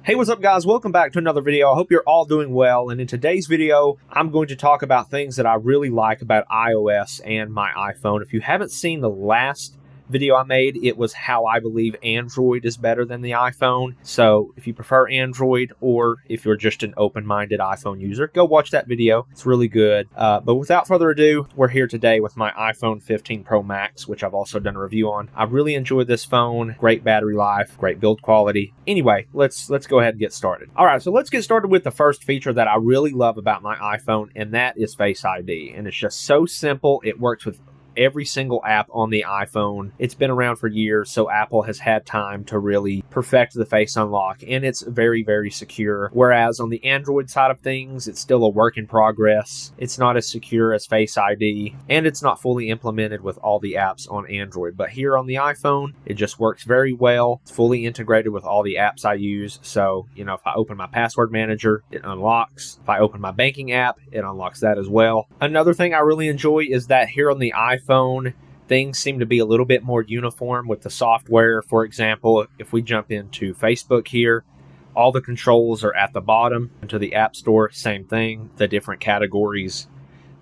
Hey, what's up guys? Welcome back to another video. I hope you're all doing well, and in today's video, I'm going to talk about things that I really like about iOS and my iPhone. If you haven't seen the last video I made, it was how I believe Android is better than the iPhone. So if you prefer Android or if you're just an open-minded iPhone user, go watch that video. It's really good. But without further ado, we're here today with my iPhone 15 Pro Max, which I've also done a review on. I really enjoyed this phone. Great battery life, great build quality. Anyway, let's go ahead and get started. All right, so let's get started with the first feature that I really love about my iPhone, and that is Face ID. And it's just so simple. It works with every single app on the iPhone. It's been around for years, so Apple has had time to really perfect the face unlock, and it's very, very secure. Whereas on the Android side of things, it's still a work in progress. It's not as secure as Face ID, and it's not fully implemented with all the apps on Android. But here on the iPhone, it just works very well. It's fully integrated with all the apps I use. So, if I open my password manager, it unlocks. If I open my banking app, it unlocks that as well. Another thing I really enjoy is that here on the iPhone, things seem to be a little bit more uniform with the software. For example, if we jump into Facebook here, all the controls are at the bottom. Into the App Store, same thing, the different categories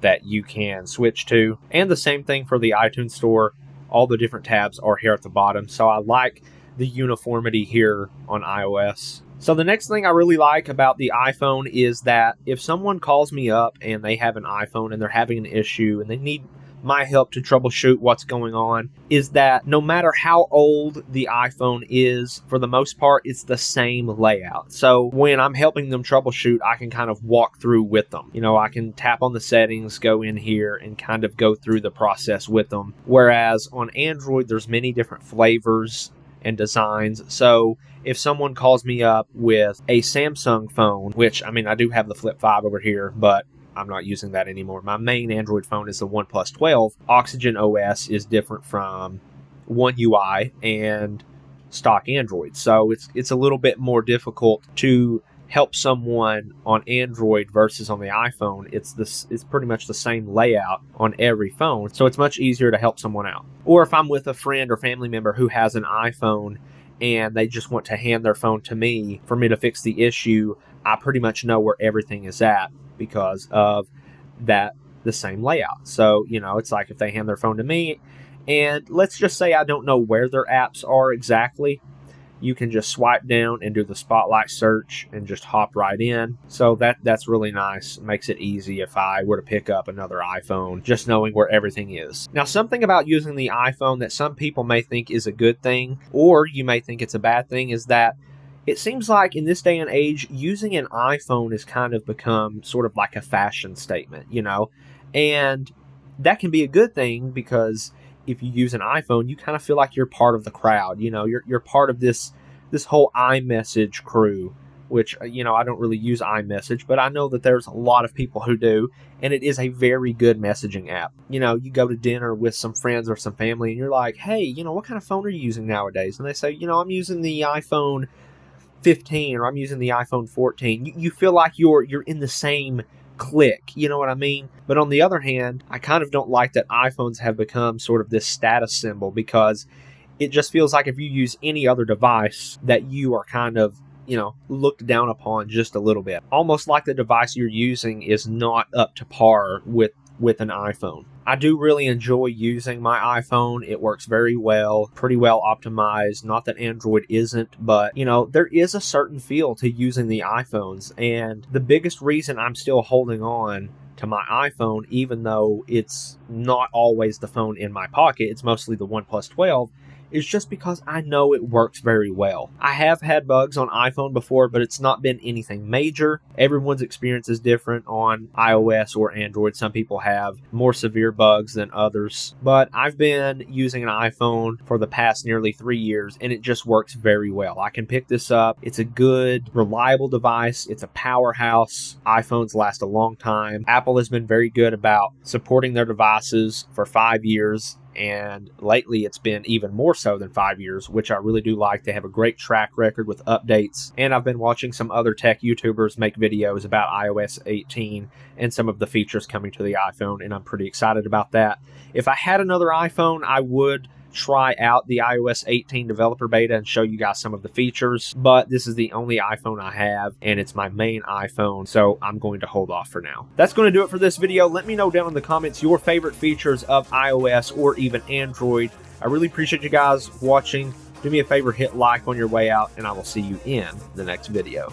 that you can switch to. And the same thing for the iTunes Store, all the different tabs are here at the bottom. So I like the uniformity here on iOS. So the next thing I really like about the iPhone is that if someone calls me up and they have an iPhone and they're having an issue and they need my help to troubleshoot what's going on, is that no matter how old the iPhone is, for the most part, it's the same layout. So when I'm helping them troubleshoot, I can kind of walk through with them. I can tap on the settings, go in here, and kind of go through the process with them. Whereas on Android, there's many different flavors and designs. So if someone calls me up with a Samsung phone, which, I do have the Flip 5 over here, but I'm not using that anymore. My main Android phone is the OnePlus 12. Oxygen OS is different from One UI and stock Android. So it's a little bit more difficult to help someone on Android versus on the iPhone. It's pretty much the same layout on every phone. So it's much easier to help someone out. Or if I'm with a friend or family member who has an iPhone and they just want to hand their phone to me for me to fix the issue, I pretty much know where everything is at because of the same layout. So, it's like if they hand their phone to me and let's just say I don't know where their apps are exactly, you can just swipe down and do the spotlight search and just hop right in. So that's really nice. It makes it easy if I were to pick up another iPhone, just knowing where everything is. Now, something about using the iPhone that some people may think is a good thing, or you may think it's a bad thing, is that it seems like in this day and age, using an iPhone has kind of become sort of like a fashion statement, and that can be a good thing because if you use an iPhone, you kind of feel like you're part of the crowd. You're part of this whole iMessage crew, which, I don't really use iMessage, but I know that there's a lot of people who do, and it is a very good messaging app. You go to dinner with some friends or some family, and you're like, hey, what kind of phone are you using nowadays? And they say, I'm using the iPhone 15 or I'm using the iPhone 14. You feel like you're in the same clique, you know what I mean? But on the other hand, I kind of don't like that iPhones have become sort of this status symbol, because it just feels like if you use any other device that you are kind of, looked down upon just a little bit. Almost like the device you're using is not up to par with an iPhone. I do really enjoy using my iPhone. It works very well, pretty well optimized. Not that Android isn't, but there is a certain feel to using the iPhones. And the biggest reason I'm still holding on to my iPhone, even though it's not always the phone in my pocket, it's mostly the OnePlus 12, is just because I know it works very well. I have had bugs on iPhone before, but it's not been anything major. Everyone's experience is different on iOS or Android. Some people have more severe bugs than others, but I've been using an iPhone for the past nearly 3 years, and it just works very well. I can pick this up. It's a good, reliable device. It's a powerhouse. iPhones last a long time. Apple has been very good about supporting their devices for 5 years. And lately it's been even more so than 5 years, which I really do like. They have a great track record with updates, and I've been watching some other tech YouTubers make videos about iOS 18 and some of the features coming to the iPhone, and I'm pretty excited about that. If I had another iPhone, I would try out the iOS 18 developer beta and show you guys some of the features, but this is the only iPhone I have, and it's my main iPhone, so I'm going to hold off for now. That's going to do it for this video. Let me know down in the comments your favorite features of iOS or even Android. I really appreciate you guys watching. Do me a favor, hit like on your way out, and I will see you in the next video.